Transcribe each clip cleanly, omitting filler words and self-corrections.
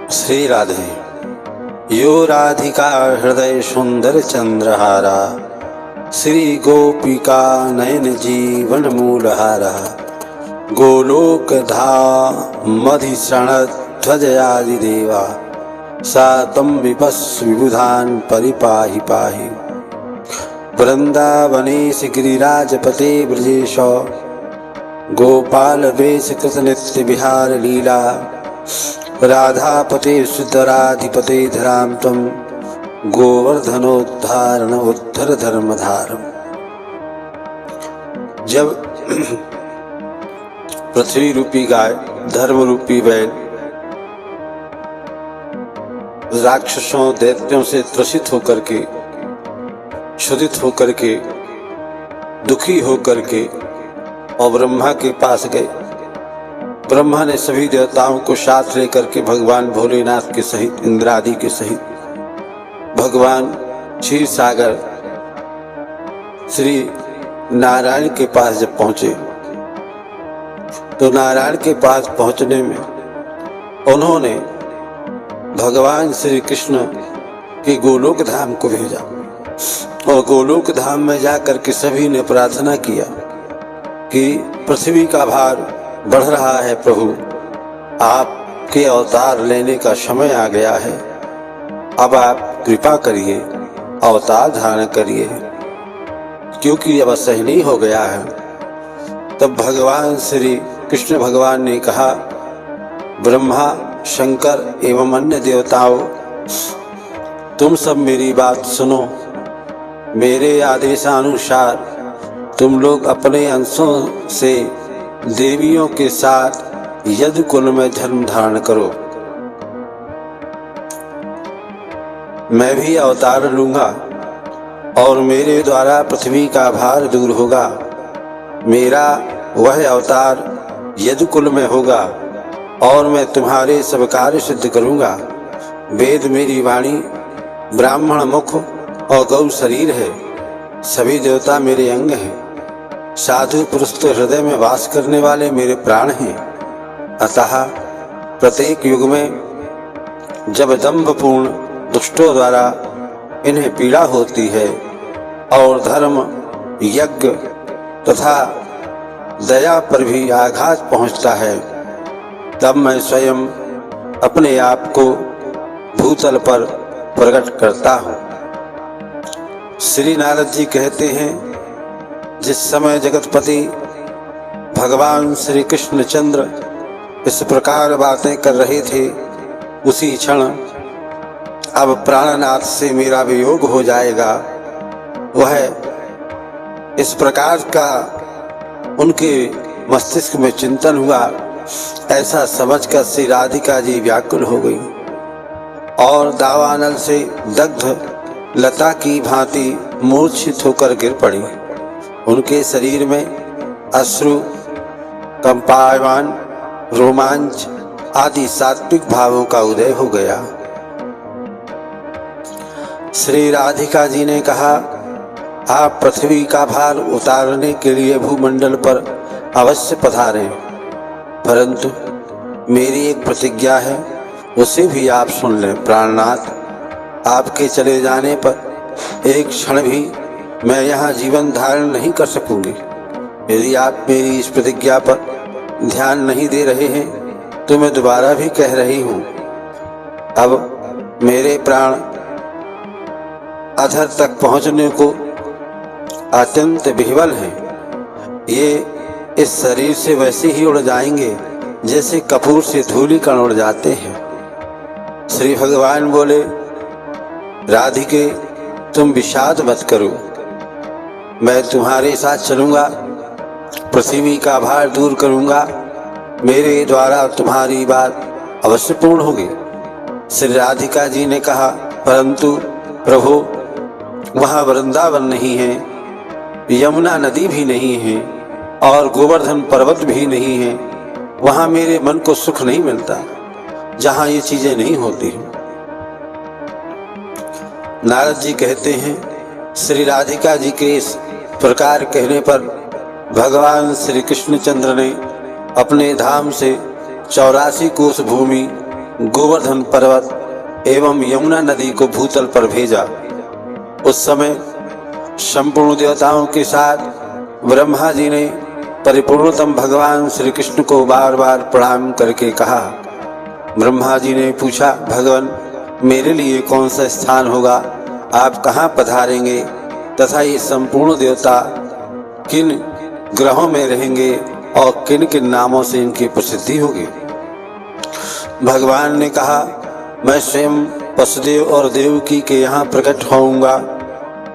श्री राधे। यो राधिका हृदय सुंदर चंद्रहारा, श्री गोपिका नयन जीवन मूलहारा। गोलोक धाम मधिशरण ध्वजयादि देवा, सा तम विपस् विबुधान परिपाहि पाहि। वृंदावनेश गिरिराजपते ब्रजेश, गोपाल वेश कृत नित्य विहार लीला। राधापते सुतराधिपते धराम तम, गोवर्धनोद्धारण उद्धर धर्मधारम। जब पृथ्वी रूपी गाय, धर्म रूपी बैल राक्षसों दैत्यों से त्रसित होकर के, क्षुधित होकर के, दुखी होकर के और ब्रह्मा के पास गए। ब्रह्मा ने सभी देवताओं को साथ लेकर के भगवान भोलेनाथ के सहित, इंद्र आदि के सहित भगवान क्षीर सागर श्री नारायण के पास जब पहुंचे, तो नारायण के पास पहुंचने में उन्होंने भगवान श्री कृष्ण के गोलोक धाम को भेजा। और गोलोक धाम में जाकर के सभी ने प्रार्थना किया कि पृथ्वी का भार बढ़ रहा है प्रभु, आपके अवतार लेने का समय आ गया है, अब आप कृपा करिए, अवतार धारण करिए, क्योंकि अब असहनीय हो गया है। तब भगवान श्री कृष्ण भगवान ने कहा, ब्रह्मा, शंकर एवं अन्य देवताओं, तुम सब मेरी बात सुनो। मेरे आदेशानुसार तुम लोग अपने अंशों से देवियों के साथ यदु कुल में जन्म धारण करो। मैं भी अवतार लूंगा और मेरे द्वारा पृथ्वी का भार दूर होगा। मेरा वह अवतार यदु कुल में होगा और मैं तुम्हारे सब कार्य सिद्ध करूंगा। वेद मेरी वाणी, ब्राह्मण मुख और गौ शरीर है। सभी देवता मेरे अंग हैं। साधु पुरुष तो हृदय में वास करने वाले मेरे प्राण हैं। अतः प्रत्येक युग में जब दंभपूर्ण दुष्टों द्वारा इन्हें पीड़ा होती है और धर्म, यज्ञ तथा दया पर भी आघात पहुंचता है, तब मैं स्वयं अपने आप को भूतल पर प्रकट करता हूँ। श्री नारद जी कहते हैं, जिस समय जगतपति भगवान श्री कृष्ण चंद्र इस प्रकार बातें कर रहे थे, उसी क्षण अब प्राणनाथ से मेरा वियोग हो जाएगा। वह इस प्रकार का उनके मस्तिष्क में चिंतन हुआ। ऐसा समझकर श्री राधिका जी व्याकुल हो गई और दावानल से दग्ध लता की भांति मूर्छित होकर गिर पड़ी। उनके शरीर में अश्रु, कंपायमान, रोमांच आदि सात्विक भावों का उदय हो गया। श्री राधिका जी ने कहा, आप पृथ्वी का भार उतारने के लिए भूमंडल पर अवश्य पधारें, परंतु मेरी एक प्रतिज्ञा है, उसे भी आप सुन लें। प्राणनाथ, आपके चले जाने पर एक क्षण भी मैं यहाँ जीवन धारण नहीं कर सकूंगी। यदि आप मेरी इस प्रतिज्ञा पर ध्यान नहीं दे रहे हैं तो मैं दोबारा भी कह रही हूँ, अब मेरे प्राण अधर तक पहुँचने को अत्यंत विह्वल हैं। ये इस शरीर से वैसे ही उड़ जाएंगे जैसे कपूर से धूलि कण उड़ जाते हैं। श्री भगवान बोले, राधिके, तुम विषाद मत करो, मैं तुम्हारे साथ चलूंगा, पृथ्वी का भार दूर करूंगा, मेरे द्वारा तुम्हारी बात अवश्य पूर्ण होगी। श्री राधिका जी ने कहा, परंतु प्रभु, वहाँ वृंदावन नहीं है, यमुना नदी भी नहीं है और गोवर्धन पर्वत भी नहीं है। वहाँ मेरे मन को सुख नहीं मिलता, जहाँ ये चीजें नहीं होती हैं। नारद जी कहते हैं, श्री राधिका जी के इस प्रकार कहने पर भगवान श्री कृष्णचंद्र ने अपने धाम से 84 कोस भूमि गोवर्धन पर्वत एवं यमुना नदी को भूतल पर भेजा। उस समय संपूर्ण देवताओं के साथ ब्रह्मा जी ने परिपूर्णतम भगवान श्री कृष्ण को बार बार प्रणाम करके कहा। ब्रह्मा जी ने पूछा, भगवान मेरे लिए कौन सा स्थान होगा, आप कहाँ पधारेंगे तथा ये संपूर्ण देवता किन ग्रहों में रहेंगे और किन किन नामों से इनकी प्रसिद्धि होगी। भगवान ने कहा, मैं स्वयं वसुदेव और देवकी के यहाँ प्रकट होऊंगा।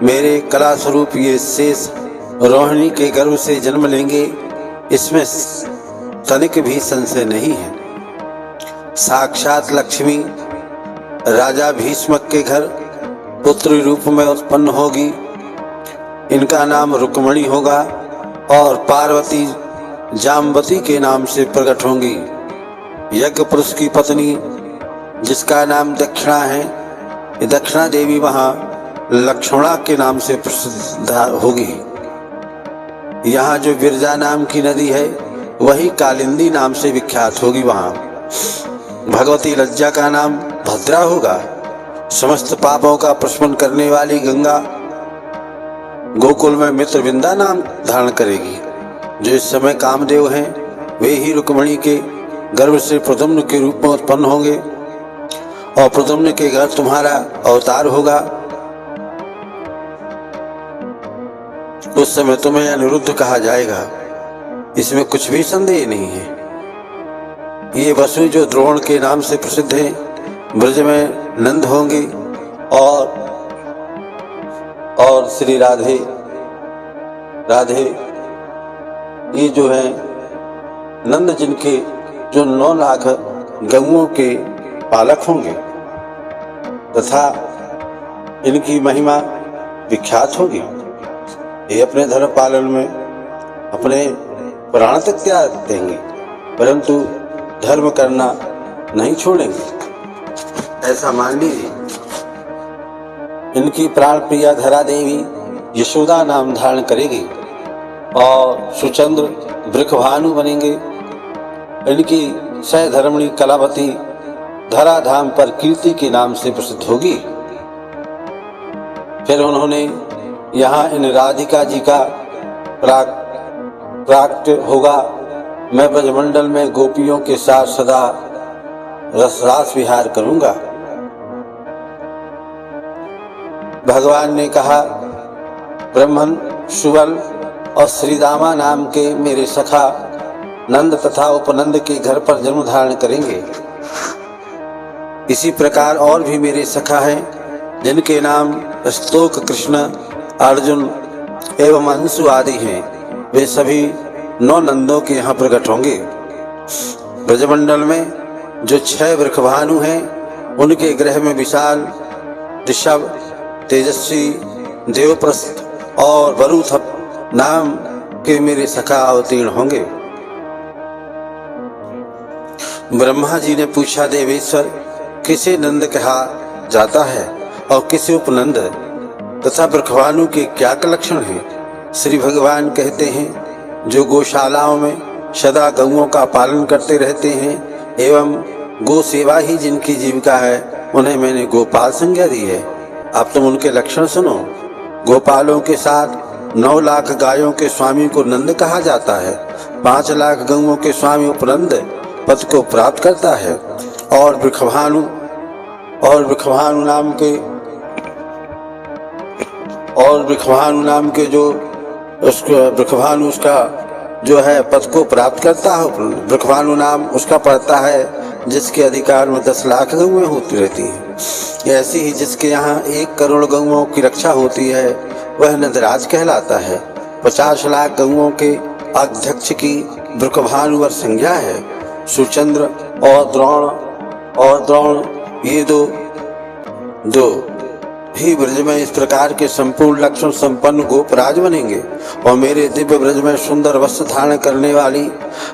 मेरे कला स्वरूप ये शेष रोहिणी के गर्भ से जन्म लेंगे, इसमें तनिक भी संशय नहीं है। साक्षात लक्ष्मी राजा भीष्मक के घर पुत्र रूप में उत्पन्न होगी। इनका नाम रुक्मणी होगा और पार्वती जाम्बती के नाम से प्रकट होंगी। यज्ञ पुरुष की पत्नी जिसका नाम दक्षिणा है, दक्षिणा देवी वहाँ लक्ष्मणा के नाम से प्रसिद्ध होगी। यहाँ जो विरजा नाम की नदी है वही कालिंदी नाम से विख्यात होगी। वहाँ भगवती लज्जा का नाम भद्रा होगा। समस्त पापों का प्रशमन करने वाली गंगा गोकुल में मित्रविंदा नाम धारण करेगी। जो इस समय कामदेव हैं वे ही रुक्मणी के गर्भ से प्रद्युम्न के रूप में उत्पन्न होंगे और प्रद्युम्न के घर तुम्हारा अवतार होगा। उस समय तुम्हें अनिरुद्ध कहा जाएगा, इसमें कुछ भी संदेह नहीं है। ये वसु जो द्रोण के नाम से प्रसिद्ध है, ब्रज में नंद होंगे और श्री राधे ये जो है नंद जिनके जो 9 लाख गौओं के पालक होंगे तथा इनकी महिमा विख्यात होगी। ये अपने धर्म पालन में अपने प्राण तक त्याग देंगे परंतु धर्म करना नहीं छोड़ेंगे, ऐसा मान लीजिए। इनकी प्राण प्रिया धरा देवी यशोदा नाम धारण करेगी और सुचंद्र वृषभानु बनेंगे। इनकी सहधर्मणी कलावती धराधाम पर कीर्ति के नाम से प्रसिद्ध होगी। फिर उन्होंने यहाँ इन राधिका जी का प्राकट होगा। मैं ब्रजमंडल में गोपियों के साथ सदा रसरास विहार करूंगा। भगवान ने कहा, ब्रह्मन सुबल और श्रीदामा नाम के मेरे सखा नंद तथा उपनंद के घर पर जन्म धारण करेंगे। इसी प्रकार और भी मेरे सखा हैं जिनके नाम स्तोक, कृष्ण, अर्जुन एवं अंशु आदि हैं। वे सभी 9 नंदों के यहाँ प्रकट होंगे। ब्रजमंडल में जो 6 वृषभानु हैं उनके गृह में विशाल, ऋषभ, तेजस्वी, देवप्रस्थ और वरुथप नाम के मेरे सखा अवतीर्ण होंगे। ब्रह्मा जी ने पूछा, देवेश्वर किसे नंद कहा जाता है और किसे उपनंद तथा वृषभानु के क्या लक्षण हैं? श्री भगवान कहते हैं, जो गौशालाओं में सदा गौओं का पालन करते रहते हैं एवं गो सेवा ही जिनकी जीविका है, उन्हें मैंने गोपाल संज्ञा दी है। अब तुम उनके लक्षण सुनो। गोपालों के साथ 9 लाख गायों के स्वामी को नंद कहा जाता है। 5 लाख गौओं के स्वामी उपनंद पद को प्राप्त करता है और वृषभानु नाम के जो वृषभानु उसका जो है पद को प्राप्त करता है। वृषभानु नाम उसका पड़ता है जिसके अधिकार में 10 लाख गौएं होती रहती हैं। ऐसी ही जिसके यहाँ 1 करोड़ गौओं की रक्षा होती है वह नंदराज कहलाता है। 50 लाख गौओं के अध्यक्ष की वृषभानुवर संज्ञा है। सुचंद्र और द्रोण ये दो ही ब्रज में इस प्रकार के संपूर्ण लक्षण संपन्न गोपराज बनेंगे और मेरे दिव्य ब्रज में सुंदर वस्त्र धारण करने वाली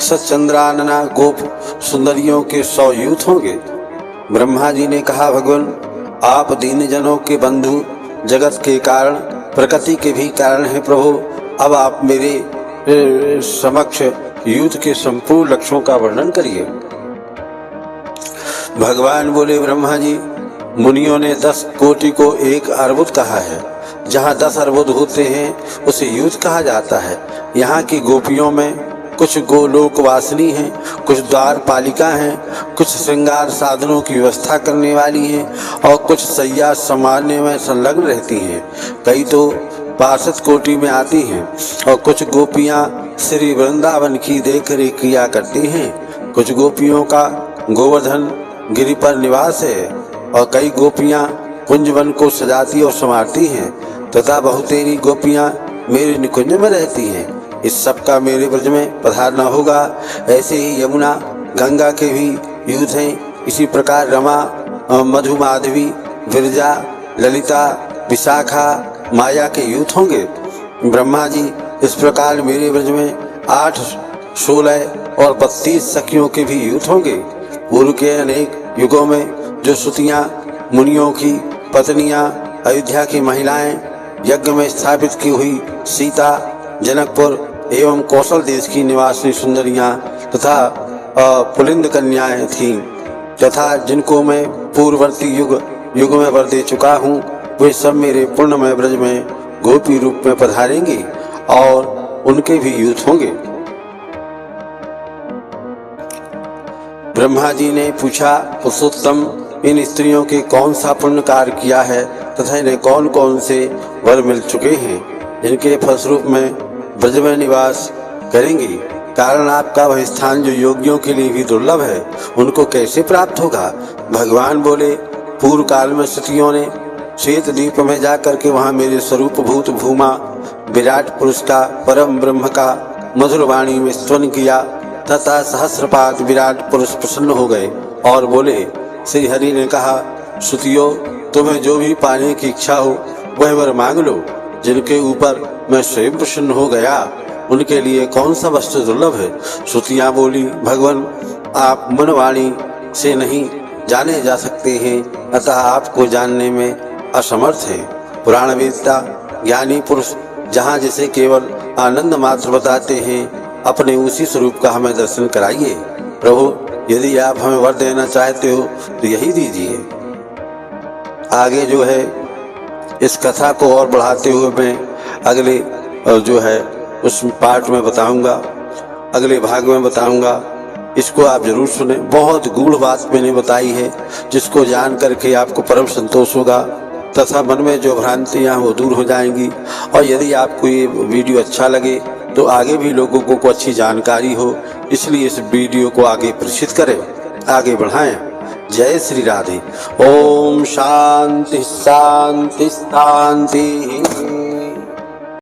सचंद्रानना गोप सुंदरियों के 100 यूथ होंगे। ब्रह्मा जी ने कहा, भगवान आप दीन जनों के बंधु, जगत के कारण, प्रकृति के भी कारण हैं प्रभु। अब आप मेरे समक्ष युद्ध के संपूर्ण लक्षणों का वर्णन करिए। भगवान बोले, ब्रह्मा जी, मुनियों ने 10 कोटि को 1 अर्बुद कहा है। जहाँ 10 अर्बुद होते हैं उसे युद्ध कहा जाता है। यहाँ की गोपियों में कुछ गोलोक वासिनी हैं, कुछ द्वार पालिका हैं, कुछ श्रृंगार साधनों की व्यवस्था करने वाली हैं और कुछ सैया संभालने में संलग्न रहती हैं। कई तो पार्षद कोटि में आती हैं और कुछ गोपियाँ श्री वृंदावन की देख रेख किया करती हैं। कुछ गोपियों का गोवर्धन गिरि पर निवास है और कई गोपियाँ कुंजवन को सजाती और संवारती हैं तथा बहुतेरी गोपियाँ मेरे निकुंज में रहती हैं। इस सब का मेरे ब्रज में पधारना होगा। ऐसे ही यमुना गंगा के भी युद्ध हैं। इसी प्रकार रमा, मधु, माधवी, विरजा, ललिता, विशाखा, माया के युद्ध होंगे। ब्रह्मा जी, इस प्रकार मेरे ब्रज में 8, 16 और 32 सखियों के भी युद्ध होंगे। पूर्व के अनेक युगों में जो श्रुतियाँ मुनियों की पत्नियाँ, अयोध्या की महिलाएं, यज्ञ में स्थापित की हुई सीता, जनकपुर एवं कौशल देश की निवासी सुंदरियां तथा पुलिंद कन्याएं थीं, तथा जिनको मैं पूर्ववर्ती युग में वर दे चुका हूँ, वे सब मेरे पूर्णमय ब्रज में गोपी रूप में पधारेंगी और उनके भी युद्ध होंगे। ब्रह्मा जी ने पूछा, पुरुषोत्तम, इन स्त्रियों के कौन सा पुण्य कार्य किया है तथा इन्हें कौन कौन से वर मिल चुके हैं जिनके फलस्वरूप में ब्रज में निवास करेंगी? कारण आपका वह स्थान जो योगियों के लिए भी दुर्लभ है, उनको कैसे प्राप्त होगा? भगवान बोले, पूर्व काल में सतियों ने श्वेत द्वीप में जाकर के वहाँ मेरे स्वरूप भूत भूमा विराट पुरुष का, परम ब्रह्म का मधुर वाणी में स्तवन किया तथा सहस्रपाद विराट पुरुष प्रसन्न हो गए और बोले, श्री हरि ने कहा, सुतियों, तुम्हें जो भी पाने की इच्छा हो वह वर मांग लो। जिनके ऊपर मैं स्वयं प्रसन्न हो गया उनके लिए कौन सा वस्तु दुर्लभ है? श्रुतियाँ बोली, भगवान, आप मनवाणी से नहीं जाने जा सकते हैं, अतः आपको जानने में असमर्थ हैं। पुराण वेदता ज्ञानी पुरुष जहाँ जिसे केवल आनंद मात्र बताते हैं, अपने उसी स्वरूप का हमें दर्शन कराइए। प्रभु, यदि आप हमें वर देना चाहते हो तो यही दीजिए। आगे जो है इस कथा को और बढ़ाते हुए मैं अगले जो है उस पार्ट में बताऊंगा, अगले भाग में बताऊंगा। इसको आप जरूर सुने। बहुत गूढ़ बात मैंने बताई है जिसको जान करके आपको परम संतोष होगा तथा मन में जो भ्रांतियाँ वो दूर हो जाएंगी। और यदि आपको ये वीडियो अच्छा लगे तो आगे भी लोगों को अच्छी जानकारी हो, इसलिए इस वीडियो को आगे प्रेषित करें, आगे बढ़ाएं। जय श्री राधे। ओम शांति शांति शांति।